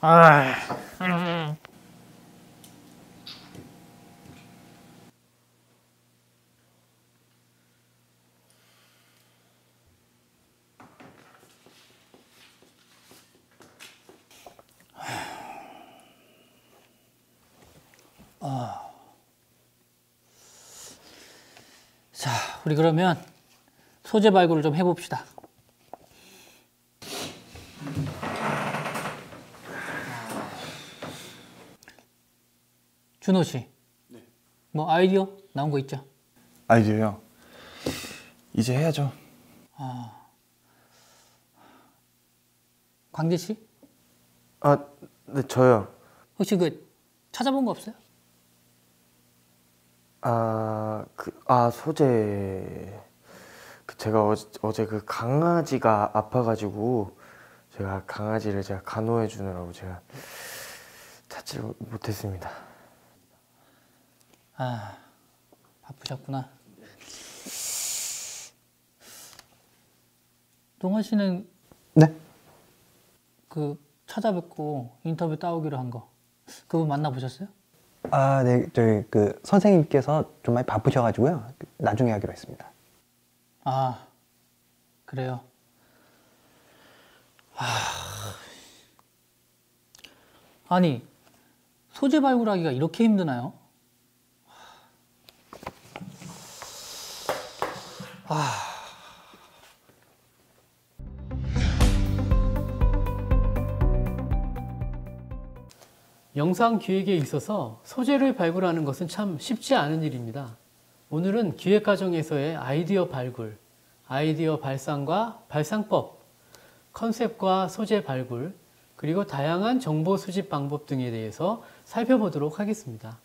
아, 자, 우리 그러면 소재 발굴을 좀 해봅시다. 준호 씨, 네. 뭐 아이디어 나온 거 있죠? 아이디어요? 이제 해야죠. 광재 씨, 아, 네, 저요. 혹시 그 찾아본 거 없어요? 소재. 제가 어제 그 강아지가 아파가지고 제가 강아지를 제가 간호해 주느라고 제가 찾지 못했습니다. 아, 바쁘셨구나. 동원 씨는 네? 그 찾아뵙고 인터뷰 따오기로 한 거, 그분 만나보셨어요? 아, 네, 저희 그 선생님께서 좀 많이 바쁘셔가지고요. 나중에 하기로 했습니다. 아, 그래요. 아니, 소재 발굴하기가 이렇게 힘드나요? 영상 기획에 있어서 소재를 발굴하는 것은 참 쉽지 않은 일입니다. 오늘은 기획 과정에서의 아이디어 발굴, 아이디어 발상과 발상법, 컨셉과 소재 발굴, 그리고 다양한 정보 수집 방법 등에 대해서 살펴보도록 하겠습니다.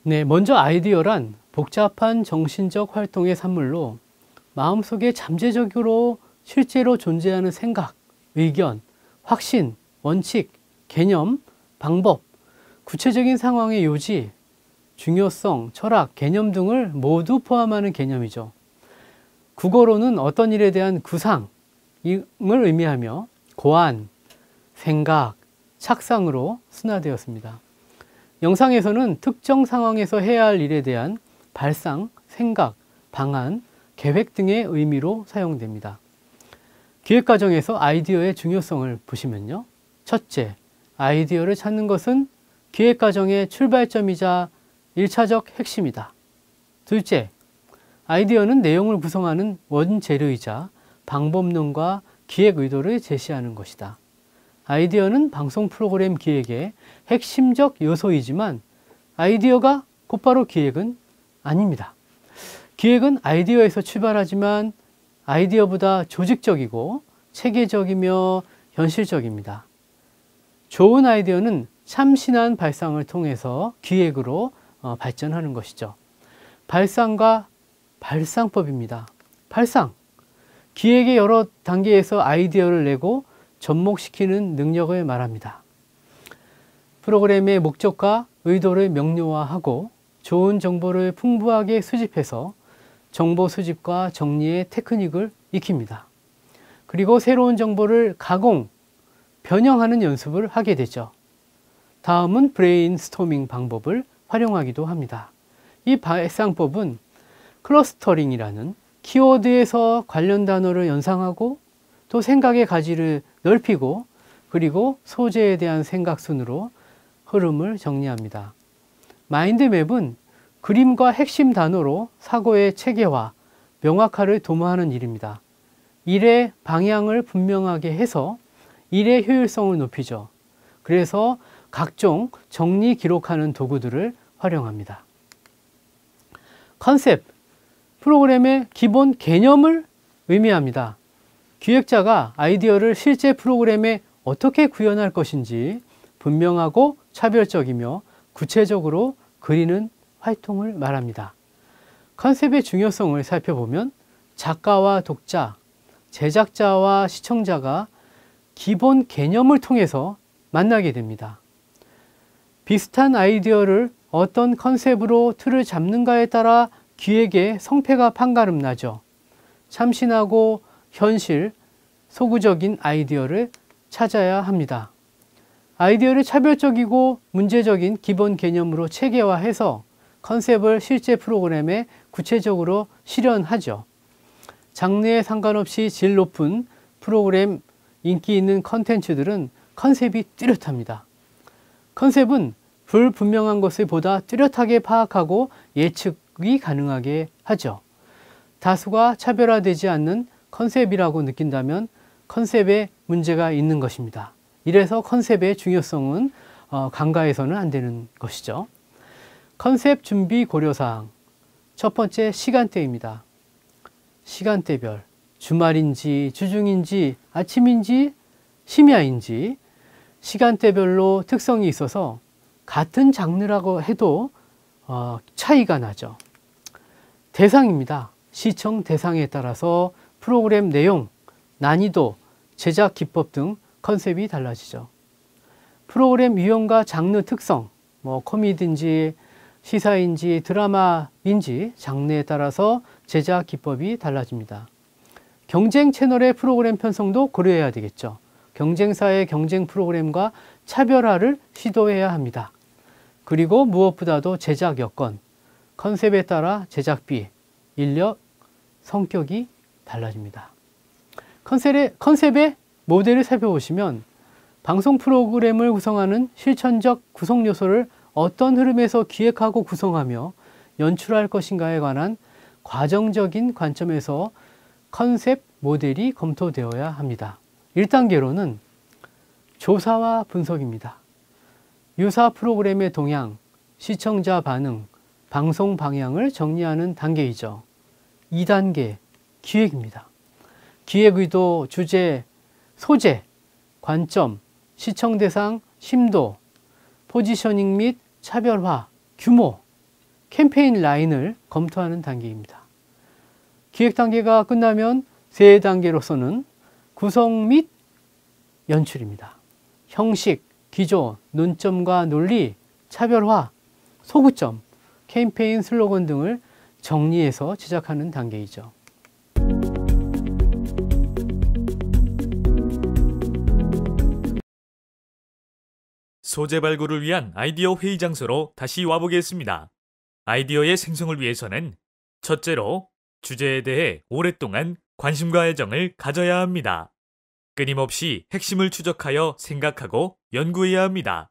네, 먼저 아이디어란 복잡한 정신적 활동의 산물로 마음속에 잠재적으로 실제로 존재하는 생각, 의견, 확신, 원칙, 개념, 방법, 구체적인 상황의 요지, 중요성, 철학, 개념 등을 모두 포함하는 개념이죠. 국어로는 어떤 일에 대한 구상을 의미하며 고안, 생각, 착상으로 순화되었습니다. 영상에서는 특정 상황에서 해야 할 일에 대한 발상, 생각, 방안, 계획 등의 의미로 사용됩니다. 기획 과정에서 아이디어의 중요성을 보시면요. 첫째, 아이디어를 찾는 것은 기획 과정의 출발점이자 1차적 핵심이다. 둘째, 아이디어는 내용을 구성하는 원재료이자 방법론과 기획 의도를 제시하는 것이다. 아이디어는 방송 프로그램 기획의 핵심적 요소이지만 아이디어가 곧바로 기획은 아닙니다. 기획은 아이디어에서 출발하지만 아이디어보다 조직적이고 체계적이며 현실적입니다. 좋은 아이디어는 참신한 발상을 통해서 기획으로 발전하는 것이죠. 발상과 발상법입니다. 발상, 기획의 여러 단계에서 아이디어를 내고 접목시키는 능력을 말합니다. 프로그램의 목적과 의도를 명료화하고 좋은 정보를 풍부하게 수집해서 정보 수집과 정리의 테크닉을 익힙니다. 그리고 새로운 정보를 가공, 변형하는 연습을 하게 되죠. 다음은 브레인스토밍 방법을 활용하기도 합니다. 이 발상법은 클러스터링이라는 키워드에서 관련 단어를 연상하고 또 생각의 가지를 넓히고 그리고 소재에 대한 생각순으로 흐름을 정리합니다. 마인드맵은 그림과 핵심 단어로 사고의 체계화, 명확화를 도모하는 일입니다. 일의 방향을 분명하게 해서 일의 효율성을 높이죠. 그래서 각종 정리 기록하는 도구들을 활용합니다. 컨셉, 프로그램의 기본 개념을 의미합니다. 기획자가 아이디어를 실제 프로그램에 어떻게 구현할 것인지 분명하고 차별적이며 구체적으로 그리는 활동을 말합니다. 컨셉의 중요성을 살펴보면 작가와 독자, 제작자와 시청자가 기본 개념을 통해서 만나게 됩니다. 비슷한 아이디어를 어떤 컨셉으로 틀을 잡는가에 따라 기획의 성패가 판가름 나죠. 참신하고 현실, 소구적인 아이디어를 찾아야 합니다. 아이디어를 차별적이고 문제적인 기본 개념으로 체계화해서 컨셉을 실제 프로그램에 구체적으로 실현하죠. 장르에 상관없이 질 높은 프로그램, 인기 있는 컨텐츠들은 컨셉이 뚜렷합니다. 컨셉은 불분명한 것을 보다 뚜렷하게 파악하고 예측이 가능하게 하죠. 다수가 차별화되지 않는 컨셉이라고 느낀다면 컨셉에 문제가 있는 것입니다. 이래서 컨셉의 중요성은 간과해서는 안 되는 것이죠. 컨셉 준비 고려사항. 첫 번째, 시간대입니다. 시간대별, 주말인지 주중인지 아침인지 심야인지 시간대별로 특성이 있어서 같은 장르라고 해도 차이가 나죠. 대상입니다. 시청 대상에 따라서 프로그램 내용, 난이도, 제작 기법 등 컨셉이 달라지죠. 프로그램 유형과 장르 특성, 코미디인지 시사인지 드라마인지 장르에 따라서 제작 기법이 달라집니다. 경쟁 채널의 프로그램 편성도 고려해야 되겠죠. 경쟁사의 경쟁 프로그램과 차별화를 시도해야 합니다. 그리고 무엇보다도 제작 여건, 컨셉에 따라 제작비, 인력, 성격이 달라집니다. 컨셉의 모델을 살펴보시면 방송 프로그램을 구성하는 실천적 구성 요소를 어떤 흐름에서 기획하고 구성하며 연출할 것인가에 관한 과정적인 관점에서 컨셉 모델이 검토되어야 합니다. 1단계로는 조사와 분석입니다. 유사 프로그램의 동향, 시청자 반응, 방송 방향을 정리하는 단계이죠. 2단계, 기획입니다. 기획 의도, 주제, 소재, 관점, 시청 대상, 심도, 포지셔닝 및 차별화, 규모, 캠페인 라인을 검토하는 단계입니다. 기획 단계가 끝나면 세 단계로서는 구성 및 연출입니다. 형식, 기조, 논점과 논리, 차별화, 소구점, 캠페인 슬로건 등을 정리해서 제작하는 단계이죠. 소재 발굴을 위한 아이디어 회의 장소로 다시 와보겠습니다. 아이디어의 생성을 위해서는 첫째로 주제에 대해 오랫동안 관심과 애정을 가져야 합니다. 끊임없이 핵심을 추적하여 생각하고 연구해야 합니다.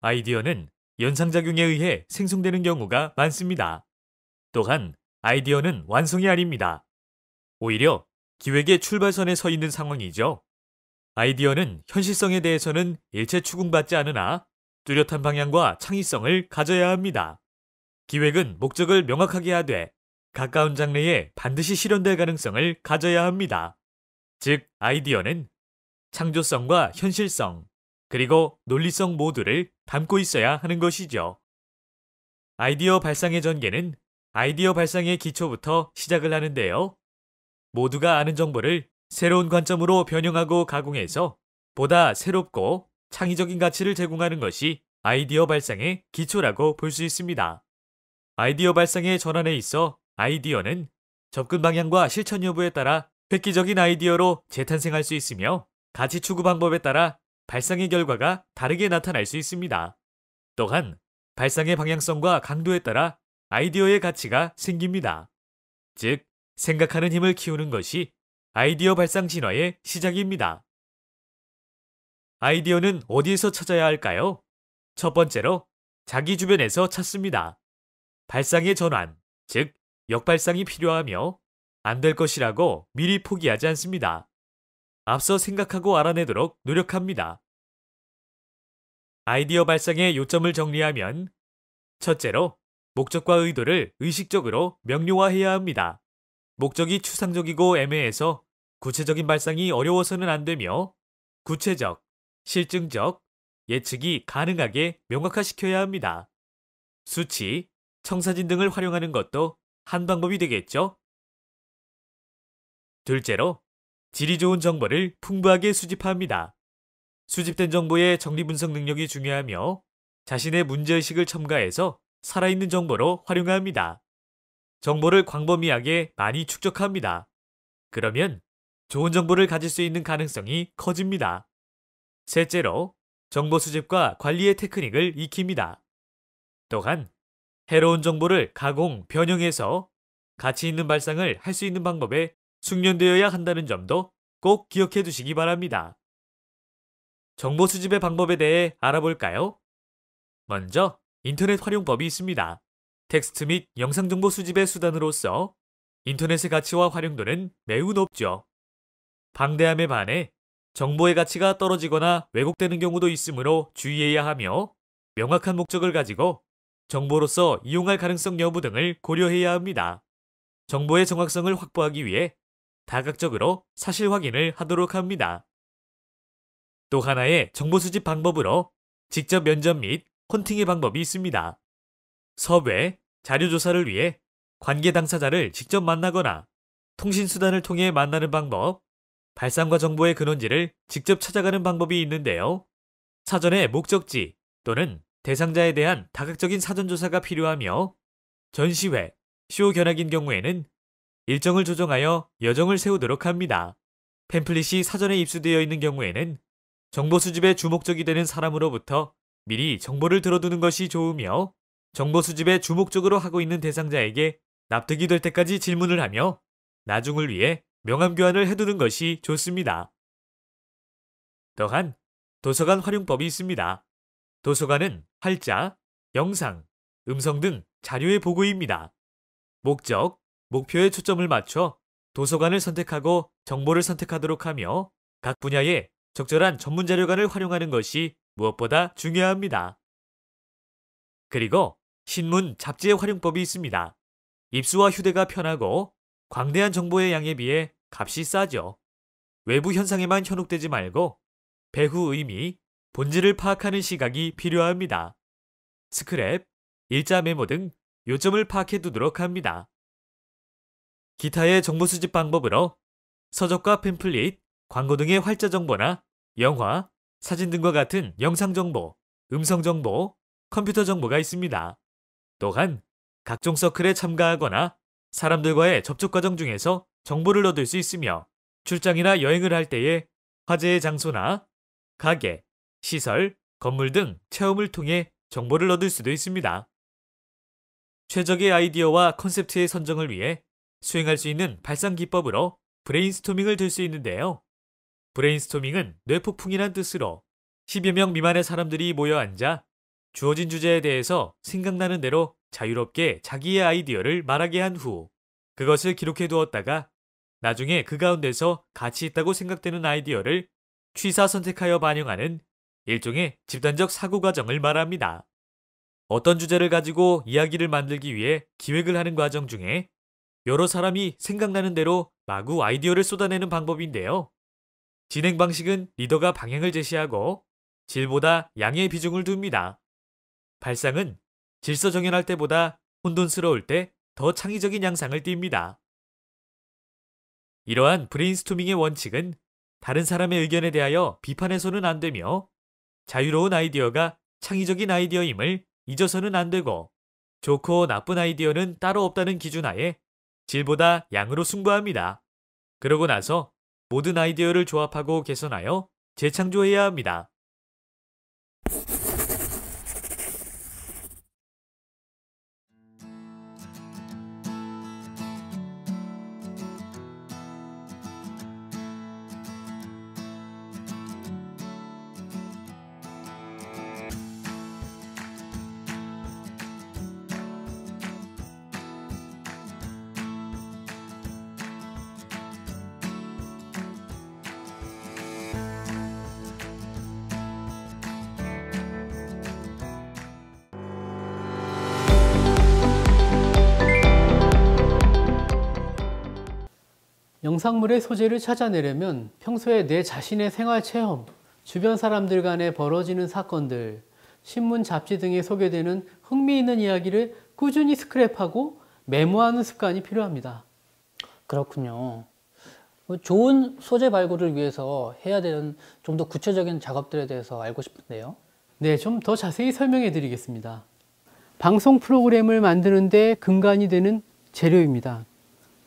아이디어는 연상작용에 의해 생성되는 경우가 많습니다. 또한 아이디어는 완성이 아닙니다. 오히려 기획의 출발선에 서 있는 상황이죠. 아이디어는 현실성에 대해서는 일체 추궁받지 않으나 뚜렷한 방향과 창의성을 가져야 합니다. 기획은 목적을 명확하게 하되 가까운 장래에 반드시 실현될 가능성을 가져야 합니다. 즉, 아이디어는 창조성과 현실성, 그리고 논리성 모두를 담고 있어야 하는 것이죠. 아이디어 발상의 전개는 아이디어 발상의 기초부터 시작을 하는데요. 모두가 아는 정보를 새로운 관점으로 변형하고 가공해서 보다 새롭고 창의적인 가치를 제공하는 것이 아이디어 발상의 기초라고 볼 수 있습니다. 아이디어 발상의 전환에 있어 아이디어는 접근 방향과 실천 여부에 따라 획기적인 아이디어로 재탄생할 수 있으며 가치 추구 방법에 따라 발상의 결과가 다르게 나타날 수 있습니다. 또한 발상의 방향성과 강도에 따라 아이디어의 가치가 생깁니다. 즉, 생각하는 힘을 키우는 것이 아이디어 발상 진화의 시작입니다. 아이디어는 어디에서 찾아야 할까요? 첫 번째로 자기 주변에서 찾습니다. 발상의 전환, 즉 역발상이 필요하며 안 될 것이라고 미리 포기하지 않습니다. 앞서 생각하고 알아내도록 노력합니다. 아이디어 발상의 요점을 정리하면 첫째로 목적과 의도를 의식적으로 명료화해야 합니다. 목적이 추상적이고 애매해서 구체적인 발상이 어려워서는 안 되며 구체적, 실증적, 예측이 가능하게 명확화시켜야 합니다. 수치, 청사진 등을 활용하는 것도 한 방법이 되겠죠. 둘째로 질이 좋은 정보를 풍부하게 수집합니다. 수집된 정보의 정리 분석 능력이 중요하며 자신의 문제의식을 첨가해서 살아있는 정보로 활용합니다. 정보를 광범위하게 많이 축적합니다. 그러면 좋은 정보를 가질 수 있는 가능성이 커집니다. 셋째로 정보 수집과 관리의 테크닉을 익힙니다. 또한 해로운 정보를 가공, 변형해서 가치 있는 발상을 할 수 있는 방법에 숙련되어야 한다는 점도 꼭 기억해 두시기 바랍니다. 정보 수집의 방법에 대해 알아볼까요? 먼저 인터넷 활용법이 있습니다. 텍스트 및 영상 정보 수집의 수단으로서 인터넷의 가치와 활용도는 매우 높죠. 방대함에 반해 정보의 가치가 떨어지거나 왜곡되는 경우도 있으므로 주의해야 하며 명확한 목적을 가지고 정보로서 이용할 가능성 여부 등을 고려해야 합니다. 정보의 정확성을 확보하기 위해 다각적으로 사실 확인을 하도록 합니다. 또 하나의 정보 수집 방법으로 직접 면접 및 헌팅의 방법이 있습니다. 섭외, 자료 조사를 위해 관계 당사자를 직접 만나거나 통신수단을 통해 만나는 방법, 발상과 정보의 근원지를 직접 찾아가는 방법이 있는데요. 사전에 목적지 또는 대상자에 대한 다각적인 사전조사가 필요하며 전시회, 쇼 견학인 경우에는 일정을 조정하여 여정을 세우도록 합니다. 팸플릿이 사전에 입수되어 있는 경우에는 정보 수집의 주목적이 되는 사람으로부터 미리 정보를 들어두는 것이 좋으며 정보 수집에 주목적으로 하고 있는 대상자에게 납득이 될 때까지 질문을 하며 나중을 위해 명함 교환을 해두는 것이 좋습니다. 또한 도서관 활용법이 있습니다. 도서관은 활자, 영상, 음성 등 자료의 보고입니다. 목적, 목표에 초점을 맞춰 도서관을 선택하고 정보를 선택하도록 하며 각 분야에 적절한 전문 자료관을 활용하는 것이 무엇보다 중요합니다. 그리고 신문, 잡지의 활용법이 있습니다. 입수와 휴대가 편하고 광대한 정보의 양에 비해 값이 싸죠. 외부 현상에만 현혹되지 말고 배후 의미, 본질을 파악하는 시각이 필요합니다. 스크랩, 일자 메모 등 요점을 파악해 두도록 합니다. 기타의 정보 수집 방법으로 서적과 팸플릿, 광고 등의 활자 정보나 영화, 사진 등과 같은 영상 정보, 음성 정보, 컴퓨터 정보가 있습니다. 또한 각종 서클에 참가하거나 사람들과의 접촉 과정 중에서 정보를 얻을 수 있으며 출장이나 여행을 할 때에 화제의 장소나 가게, 시설, 건물 등 체험을 통해 정보를 얻을 수도 있습니다. 최적의 아이디어와 컨셉트의 선정을 위해 수행할 수 있는 발상 기법으로 브레인스토밍을 들 수 있는데요. 브레인스토밍은 뇌폭풍이란 뜻으로 10여 명 미만의 사람들이 모여 앉아 주어진 주제에 대해서 생각나는 대로 자유롭게 자기의 아이디어를 말하게 한 후 그것을 기록해 두었다가 나중에 그 가운데서 가치 있다고 생각되는 아이디어를 취사 선택하여 반영하는 일종의 집단적 사고 과정을 말합니다. 어떤 주제를 가지고 이야기를 만들기 위해 기획을 하는 과정 중에 여러 사람이 생각나는 대로 마구 아이디어를 쏟아내는 방법인데요. 진행 방식은 리더가 방향을 제시하고 질보다 양의 비중을 둡니다. 발상은 질서 정연할 때보다 혼돈스러울 때 더 창의적인 양상을 띱니다. 이러한 브레인스토밍의 원칙은 다른 사람의 의견에 대하여 비판해서는 안 되며 자유로운 아이디어가 창의적인 아이디어임을 잊어서는 안 되고 좋고 나쁜 아이디어는 따로 없다는 기준하에 질보다 양으로 승부합니다. 그러고 나서 모든 아이디어를 조합하고 개선하여 재창조해야 합니다. 영상물의 소재를 찾아내려면 평소에 내 자신의 생활 체험, 주변 사람들 간에 벌어지는 사건들, 신문, 잡지 등에 소개되는 흥미있는 이야기를 꾸준히 스크랩하고 메모하는 습관이 필요합니다. 그렇군요. 좋은 소재 발굴을 위해서 해야 되는 좀 더 구체적인 작업들에 대해서 알고 싶은데요. 네, 좀 더 자세히 설명해 드리겠습니다. 방송 프로그램을 만드는데 근간이 되는 재료입니다.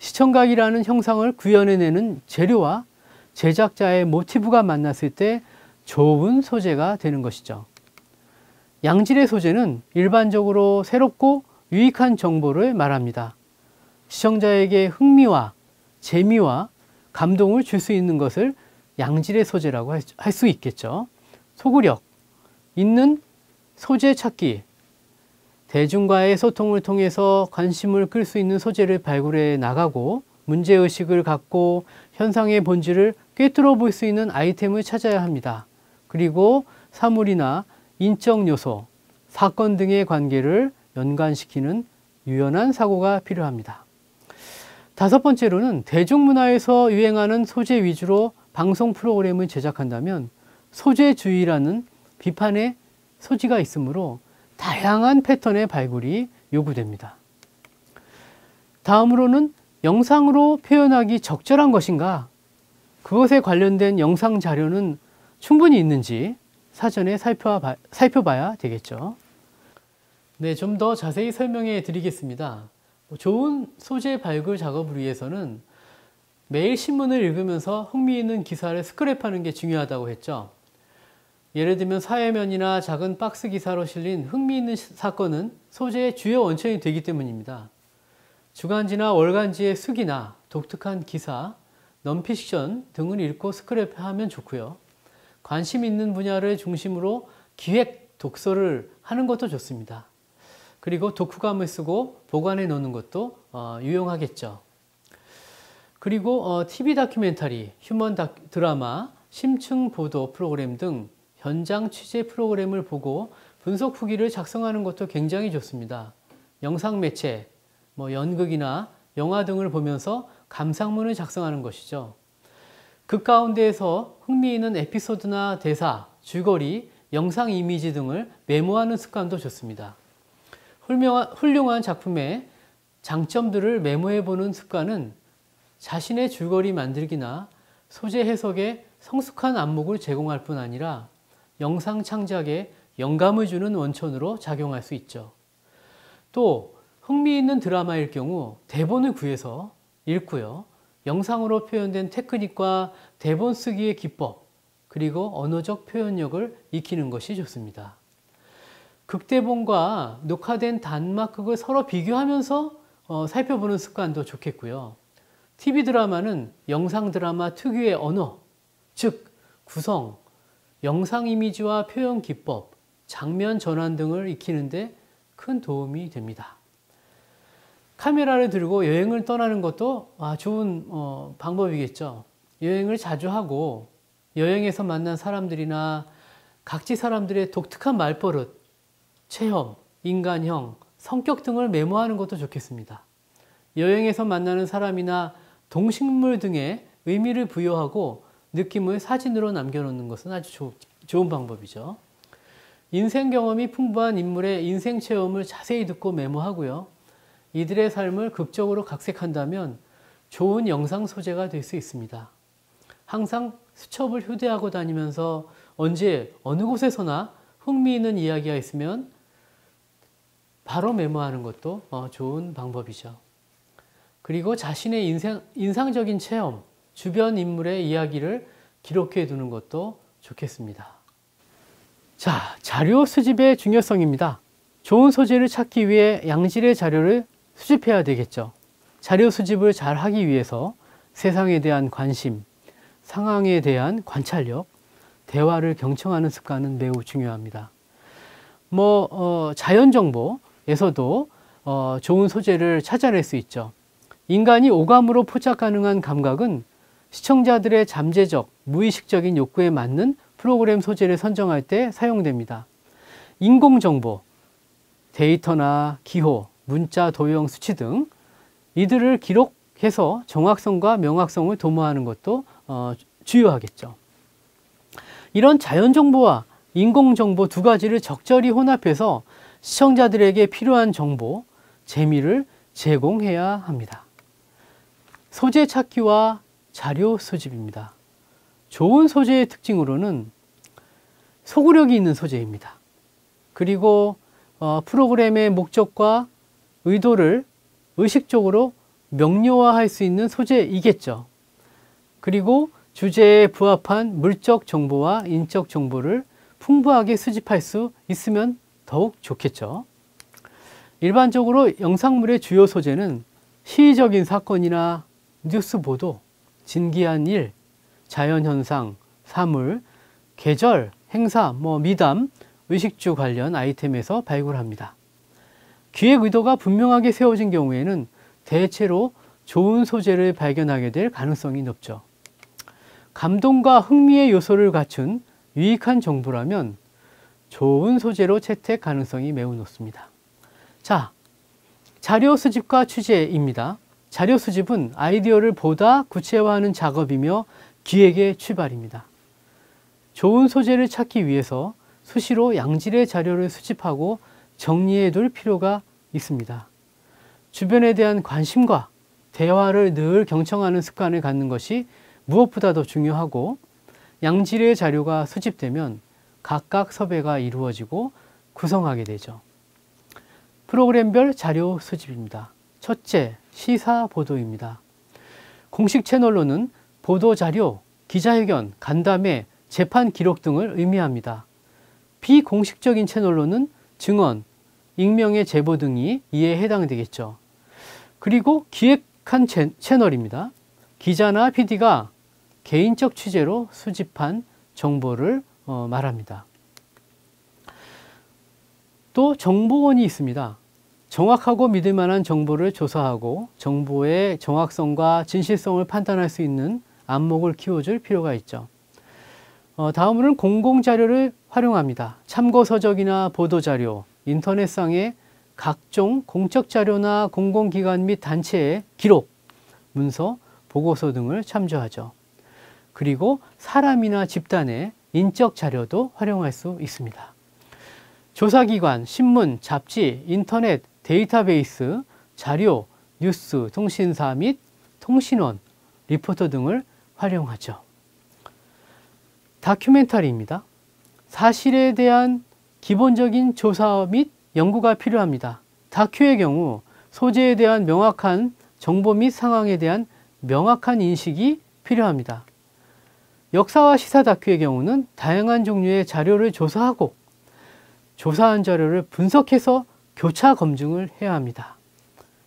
시청각이라는 형상을 구현해내는 재료와 제작자의 모티브가 만났을 때 좋은 소재가 되는 것이죠. 양질의 소재는 일반적으로 새롭고 유익한 정보를 말합니다. 시청자에게 흥미와 재미와 감동을 줄 수 있는 것을 양질의 소재라고 할 수 있겠죠. 소구력, 있는 소재 찾기, 대중과의 소통을 통해서 관심을 끌 수 있는 소재를 발굴해 나가고 문제의식을 갖고 현상의 본질을 꿰뚫어 볼 수 있는 아이템을 찾아야 합니다. 그리고 사물이나 인적 요소, 사건 등의 관계를 연관시키는 유연한 사고가 필요합니다. 다섯 번째로는 대중문화에서 유행하는 소재 위주로 방송 프로그램을 제작한다면 소재주의라는 비판의 소지가 있으므로 다양한 패턴의 발굴이 요구됩니다. 다음으로는 영상으로 표현하기 적절한 것인가? 그것에 관련된 영상 자료는 충분히 있는지 사전에 살펴봐야 되겠죠. 네, 좀 더 자세히 설명해 드리겠습니다. 좋은 소재 발굴 작업을 위해서는 매일 신문을 읽으면서 흥미있는 기사를 스크랩하는 게 중요하다고 했죠. 예를 들면 사회면이나 작은 박스 기사로 실린 흥미있는 사건은 소재의 주요 원천이 되기 때문입니다. 주간지나 월간지의 수기나 독특한 기사, 넌픽션 등을 읽고 스크랩하면 좋고요. 관심 있는 분야를 중심으로 기획 독서를 하는 것도 좋습니다. 그리고 독후감을 쓰고 보관해 놓는 것도 유용하겠죠. 그리고 TV 다큐멘터리, 휴먼 드라마, 심층 보도 프로그램 등 현장 취재 프로그램을 보고 분석 후기를 작성하는 것도 굉장히 좋습니다. 영상 매체, 연극이나 영화 등을 보면서 감상문을 작성하는 것이죠. 그 가운데에서 흥미있는 에피소드나 대사, 줄거리, 영상 이미지 등을 메모하는 습관도 좋습니다. 훌륭한 작품의 장점들을 메모해보는 습관은 자신의 줄거리 만들기나 소재 해석에 성숙한 안목을 제공할 뿐 아니라 영상 창작에 영감을 주는 원천으로 작용할 수 있죠. 또 흥미있는 드라마일 경우 대본을 구해서 읽고요. 영상으로 표현된 테크닉과 대본 쓰기의 기법, 그리고 언어적 표현력을 익히는 것이 좋습니다. 극대본과 녹화된 단막극을 서로 비교하면서 살펴보는 습관도 좋겠고요. TV 드라마는 영상 드라마 특유의 언어, 즉 구성, 영상 이미지와 표현 기법, 장면 전환 등을 익히는 데 큰 도움이 됩니다. 카메라를 들고 여행을 떠나는 것도 좋은 방법이겠죠. 여행을 자주 하고 여행에서 만난 사람들이나 각지 사람들의 독특한 말버릇, 체험, 인간형, 성격 등을 메모하는 것도 좋겠습니다. 여행에서 만나는 사람이나 동식물 등의 의미를 부여하고 느낌을 사진으로 남겨놓는 것은 아주 좋은 방법이죠. 인생 경험이 풍부한 인물의 인생 체험을 자세히 듣고 메모하고요. 이들의 삶을 극적으로 각색한다면 좋은 영상 소재가 될 수 있습니다. 항상 수첩을 휴대하고 다니면서 언제 어느 곳에서나 흥미있는 이야기가 있으면 바로 메모하는 것도 좋은 방법이죠. 그리고 자신의 인상적인 체험, 주변 인물의 이야기를 기록해 두는 것도 좋겠습니다. 자, 자료 수집의 중요성입니다. 좋은 소재를 찾기 위해 양질의 자료를 수집해야 되겠죠. 자료 수집을 잘 하기 위해서 세상에 대한 관심, 상황에 대한 관찰력, 대화를 경청하는 습관은 매우 중요합니다. 자연 정보에서도 좋은 소재를 찾아낼 수 있죠. 인간이 오감으로 포착 가능한 감각은 시청자들의 잠재적, 무의식적인 욕구에 맞는 프로그램 소재를 선정할 때 사용됩니다. 인공정보, 데이터나 기호, 문자, 도형, 수치 등 이들을 해서 정확성과 명확성을 도모하는 것도 주요하겠죠. 이런 자연정보와 인공정보 두 가지를 적절히 혼합해서 시청자들에게 필요한 정보, 재미를 제공해야 합니다. 소재 찾기와 자료 수집입니다. 좋은 소재의 특징으로는 소구력이 있는 소재입니다. 그리고 프로그램의 목적과 의도를 의식적으로 명료화할 수 있는 소재이겠죠. 그리고 주제에 부합한 물적 정보와 인적 정보를 풍부하게 수집할 수 있으면 더욱 좋겠죠. 일반적으로 영상물의 주요 소재는 시의적인 사건이나 뉴스 보도, 진기한 일, 자연현상, 사물, 계절, 행사, 미담, 의식주 관련 아이템에서 발굴합니다. 기획 의도가 분명하게 세워진 경우에는 대체로 좋은 소재를 발견하게 될 가능성이 높죠. 감동과 흥미의 요소를 갖춘 유익한 정보라면 좋은 소재로 채택 가능성이 매우 높습니다. 자, 자료 수집과 취재입니다. 자료 수집은 아이디어를 보다 구체화하는 작업이며 기획의 출발입니다. 좋은 소재를 찾기 위해서 수시로 양질의 자료를 수집하고 정리해 둘 필요가 있습니다. 주변에 대한 관심과 대화를 늘 경청하는 습관을 갖는 것이 무엇보다도 중요하고, 양질의 자료가 수집되면 각각 섭외가 이루어지고 구성하게 되죠. 프로그램별 자료 수집입니다. 첫째, 시사 보도입니다. 공식 채널로는 보도 자료, 기자회견, 간담회, 재판 기록 등을 의미합니다. 비공식적인 채널로는 증언, 익명의 제보 등이 이에 해당되겠죠. 그리고 기획한 채널입니다. 기자나 PD가 개인적 취재로 수집한 정보를 말합니다. 또 정보원이 있습니다. 정확하고 믿을 만한 정보를 조사하고 정보의 정확성과 진실성을 판단할 수 있는 안목을 키워줄 필요가 있죠. 다음으로는 공공자료를 활용합니다. 참고서적이나 보도자료, 인터넷상의 각종 공적 자료나 공공기관 및 단체의 기록, 문서, 보고서 등을 참조하죠. 그리고 사람이나 집단의 인적 자료도 활용할 수 있습니다. 조사기관, 신문, 잡지, 인터넷, 데이터베이스, 자료, 뉴스, 통신사 및 통신원, 리포터 등을 활용하죠. 다큐멘터리입니다. 사실에 대한 기본적인 조사 및 연구가 필요합니다. 다큐의 경우 소재에 대한 명확한 정보 및 상황에 대한 명확한 인식이 필요합니다. 역사와 시사 다큐의 경우는 다양한 종류의 자료를 조사하고 조사한 자료를 분석해서 교차 검증을 해야 합니다.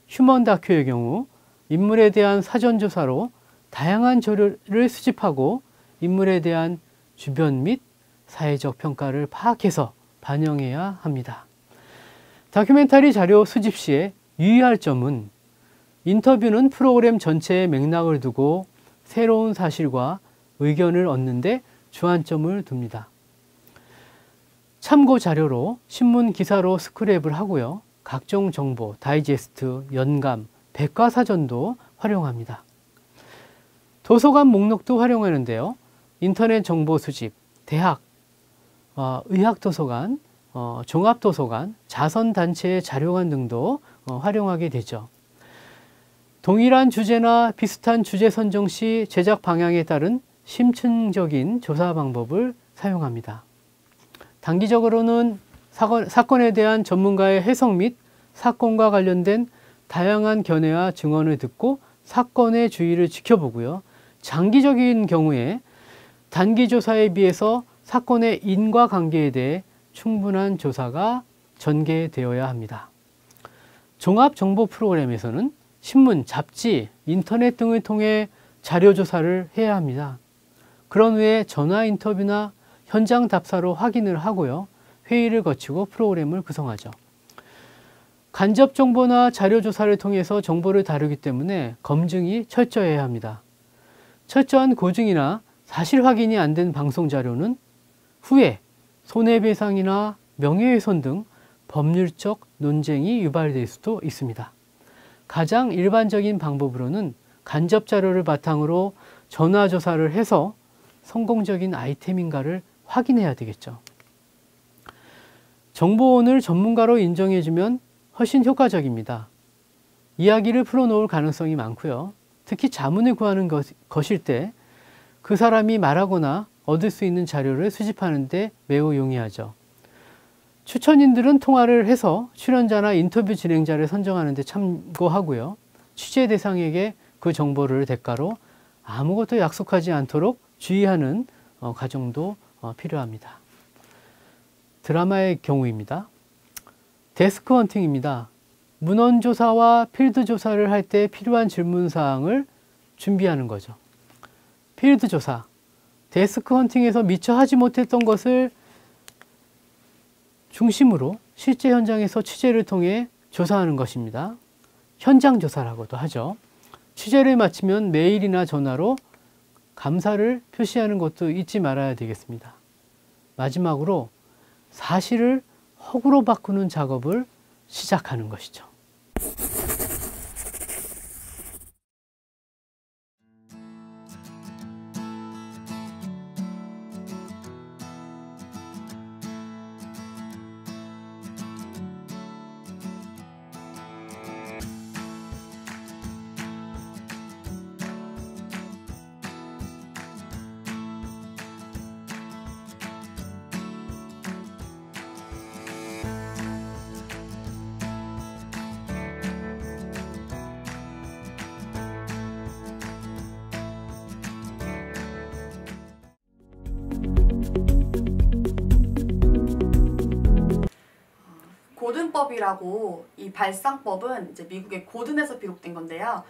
휴먼 다큐의 경우 인물에 대한 사전 조사로 다양한 자료를 수집하고 인물에 대한 주변 및 사회적 평가를 파악해서 반영해야 합니다. 다큐멘터리 자료 수집 시에 유의할 점은 인터뷰는 프로그램 전체의 맥락을 두고 새로운 사실과 의견을 얻는데 주안점을 둡니다. 참고 자료로 신문 기사로 스크랩을 하고요. 각종 정보, 다이제스트, 연감, 백과사전도 활용합니다. 도서관 목록도 활용하는데요. 인터넷 정보 수집, 대학, 의학도서관, 종합도서관, 자선단체의 자료관 등도 활용하게 되죠. 동일한 주제나 비슷한 주제 선정 시 제작 방향에 따른 심층적인 조사 방법을 사용합니다. 단기적으로는 사건에 대한 전문가의 해석 및 사건과 관련된 다양한 견해와 증언을 듣고 사건의 주의를 지켜보고요. 장기적인 경우에 단기 조사에 비해서 사건의 인과관계에 대해 충분한 조사가 전개되어야 합니다. 종합정보 프로그램에서는 신문, 잡지, 인터넷 등을 통해 자료 조사를 해야 합니다. 그런 후에 전화 인터뷰나 현장 답사로 확인을 하고요. 회의를 거치고 프로그램을 구성하죠. 간접 정보나 자료 조사를 통해서 정보를 다루기 때문에 검증이 철저해야 합니다. 철저한 고증이나 사실 확인이 안 된 방송 자료는 후에 손해배상이나 명예훼손 등 법률적 논쟁이 유발될 수도 있습니다. 가장 일반적인 방법으로는 간접 자료를 바탕으로 전화 조사를 해서 성공적인 아이템인가를 확인해야 되겠죠. 정보원을 전문가로 인정해주면 훨씬 효과적입니다. 이야기를 풀어놓을 가능성이 많고요. 특히 자문을 구하는 것일 때 그 사람이 말하거나 얻을 수 있는 자료를 수집하는 데 매우 용이하죠. 추천인들은 통화를 해서 출연자나 인터뷰 진행자를 선정하는 데 참고하고요. 취재 대상에게 그 정보를 대가로 아무것도 약속하지 않도록 주의하는 과정도 필요합니다. 드라마의 경우입니다. 데스크 헌팅입니다. 문헌 조사와 필드 조사를 할 때 필요한 질문 사항을 준비하는 거죠. 필드 조사, 데스크 헌팅에서 미처 하지 못했던 것을 중심으로 실제 현장에서 취재를 통해 조사하는 것입니다. 현장 조사라고도 하죠. 취재를 마치면 메일이나 전화로 감사를 표시하는 것도 잊지 말아야 되겠습니다. 마지막으로 사실을 허구로 바꾸는 작업을 시작하는 것이죠. 고든법이라고, 이 발상법은 이제 미국의 고든에서 비롯된 건데요.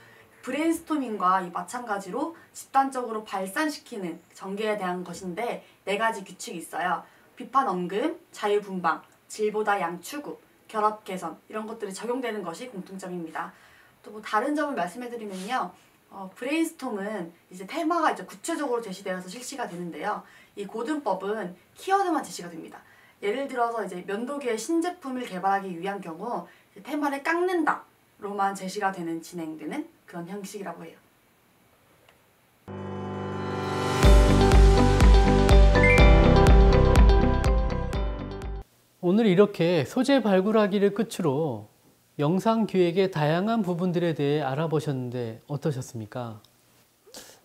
브레인스토밍과 이 마찬가지로 집단적으로 발산시키는 전개에 대한 것인데 4가지 규칙이 있어요. 비판 언금, 자유분방, 질보다 양추구, 결합 개선, 이런 것들이 적용되는 것이 공통점입니다. 또 뭐 다른 점을 말씀해드리면요. 브레인스톰은 이제 테마가 이제 구체적으로 제시되어서 실시가 되는데요. 이 고든법은 키워드만 제시가 됩니다. 예를 들어서 이제 면도기의 신제품을 개발하기 위한 경우 테마를 깎는다로만 제시가 되는 진행되는 그런 형식이라고 해요. 오늘 이렇게 소재 발굴하기를 끝으로 영상 기획의 다양한 부분들에 대해 알아보셨는데 어떠셨습니까?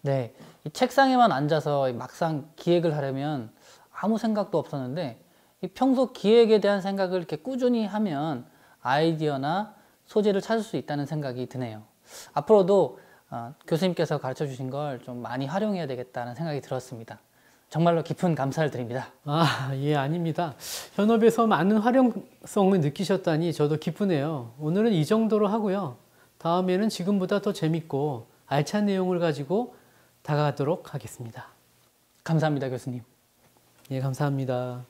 네, 이 책상에만 앉아서 막상 기획을 하려면 아무 생각도 없었는데 이 평소 기획에 대한 생각을 이렇게 꾸준히 하면 아이디어나 소재를 찾을 수 있다는 생각이 드네요. 앞으로도 교수님께서 가르쳐 주신 걸 좀 많이 활용해야 되겠다는 생각이 들었습니다. 정말로 깊은 감사를 드립니다. 예, 아닙니다. 현업에서 많은 활용성을 느끼셨다니 저도 기쁘네요. 오늘은 이 정도로 하고요. 다음에는 지금보다 더 재밌고 알찬 내용을 가지고 다가가도록 하겠습니다. 감사합니다, 교수님. 예, 감사합니다.